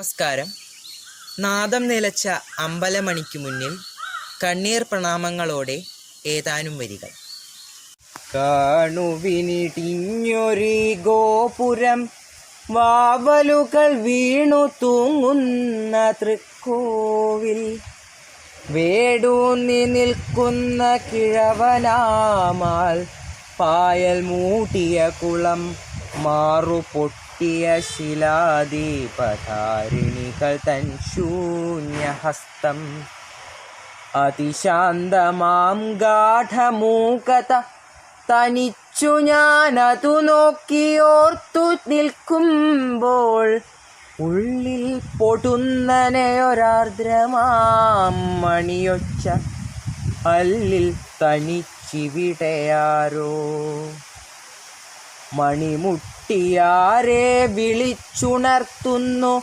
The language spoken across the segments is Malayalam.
നമസ്കാരം. നാദം നിലച്ച അമ്പലമണിക്കു മുന്നിൽ കണ്ണീർ പ്രണാമങ്ങളോടെ ഏതാനും വരികൾ. കാണുവിനിടിഞ്ഞൊരു ഗോപുരം, വാവലുകൾ വീണു തൂങ്ങുന്ന തൃക്കോവിൽ, വേടൂന്നി നിൽക്കുന്ന കിഴവനാമാൽ, പായൽ മൂട്ടിയ കുളം, മാറുപൊട്ടിയ ശിലാദീപധാരിണികൾ തൻ ശൂന്യഹസ്തം, അതിശാന്തമാം ഗാഠമൂകത തനിച്ചു ഞാനതു നോക്കിയോർത്തു നിൽക്കുമ്പോൾ, ഉള്ളിൽ പൊടുന്നനെയൊരാർദ്രമാം മണിയൊച്ച, അല്ലിൽ തനിച്ചിവിടെയാരോ. മണിമുട്ടിയാരെ വിളിച്ചുണർത്തുന്നു,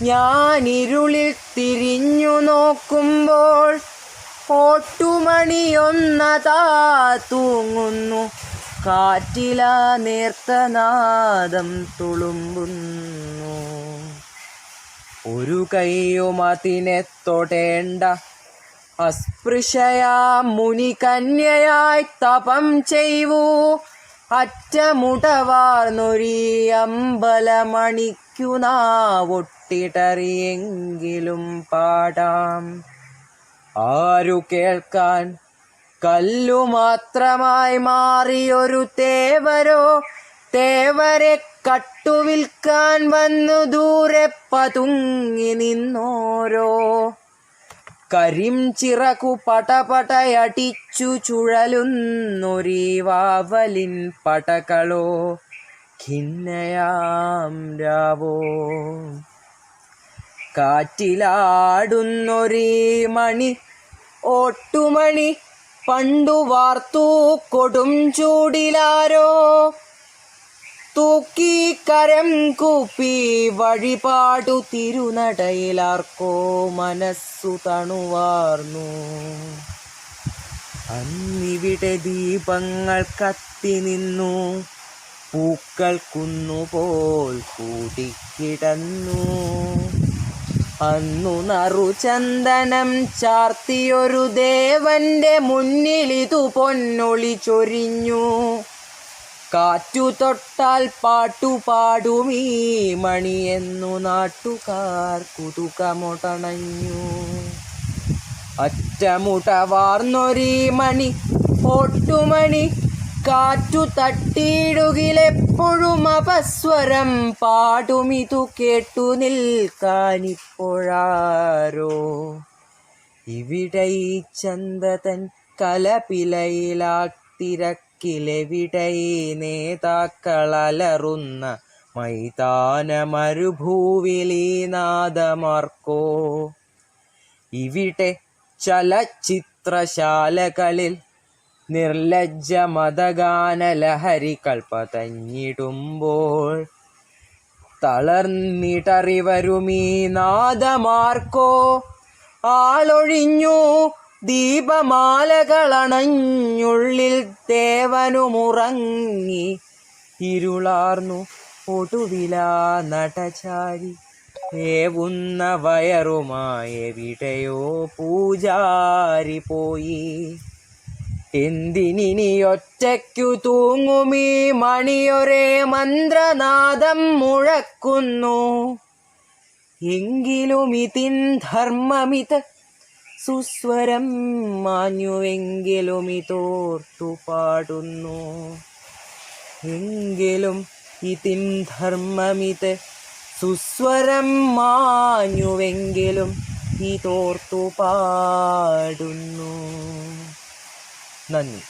ഞാനിരുളിൽ തിരിഞ്ഞു നോക്കുമ്പോൾ, ഓട്ടുമണിയൊന്നതാ തൂങ്ങുന്നു, കാറ്റിലാ നേർത്തനാദം തുളുമ്പുന്നു. ഒരു കൈയും അതിനെ തൊടേണ്ട, അസ്പൃശയാ മുനികന്യയായി തപം ചെയ്വൂ, അറ്റമുടവാർന്നൊരീ അമ്പലമണിക്കു നാവൊട്ടിടറിയെങ്കിലും പാടാം. ആരു കേൾക്കാൻ? കല്ലു മാത്രമായി മാറിയൊരു തേവരോ, തേവരെ കട്ടുവിൽക്കാൻ വന്നു ദൂരെ പതുങ്ങി നിന്നോരോ. കരിംചിറകു പടപടയടിച്ചു ചുഴലുന്നൊരീ വാവലിൻ പടകളോ, ഖിന്നയാം രാവോ. കാറ്റിലാടുന്നൊരീ മണി, ഓട്ടുമണി, പണ്ടു വാർത്തു കൊടും ചൂടിലാരോ, തൂക്കി കരം കൂപ്പി വഴിപാടു തിരുനടയിലാർക്കോ മനസ്സു തണുവാർന്നു. അന്നിവിടെ ദീപങ്ങൾ കത്തി നിന്നു, പൂക്കൾ കുന്നുപോൽ കൂടിക്കിടന്നു. അന്നു നറുചന്ദനം ചാർത്തിയൊരു ദേവന്റെ മുന്നിലിതു പൊന്നൊളി ചൊരിഞ്ഞു. കാറ്റു തൊട്ടാൽ പാട്ടുപാടുമീ മണിയെന്നു നാട്ടുകാർ കുതുകമൊടണഞ്ഞു. അറ്റമുടവാർന്നൊരീ മണി, ഓട്ടുമണി, കാറ്റു തട്ടിയിടുകിലെപ്പോഴും അപസ്വരം പാടുമിതു കേട്ടു നിൽക്കാനിപ്പോഴാരോ. ഇവിടെ ഈ ചന്തതൻ കലപിലയിലാത്തിരക്കിലെവിടെ ഈ നേതാക്കളലറുന്ന മൈതാന മരുഭൂവിലീ നാദമാർക്കോ. ഇവിടെ ചലച്ചിത്രശാലകളിൽ നിർലജ്ജ മതഗാനലഹരികൾ പതഞ്ഞിടുമ്പോൾ, തളർന്നിടറിവരുമീ നാദമാർക്കോ. ആളൊഴിഞ്ഞു ദീപമാലകളണഞ്ഞുള്ളിൽ ദേവനുമുറങ്ങി, ഇരുളാർന്നു ഒടുവിലാ നടചാരി, ഏവുന്ന വയറുമായെവിടെയോ പൂജാരി പോയി. എന്തിനിയൊറ്റയ്ക്കു തൂങ്ങുമീ മണിയൊരേ മന്ത്രനാദം മുഴക്കുന്നു. എങ്കിലും ഇതിൻ ധർമ്മമിത്, സുസ്വരം മാഞ്ഞുവെങ്കിലും ഇതോർത്തു പാടുന്നു. എങ്കിലും ഇതിൻ ധർമ്മമിത്, സുസ്വരം മാഞ്ഞുവെങ്കിലും ഇതോർത്തു പാടുന്നു. നന്ദി.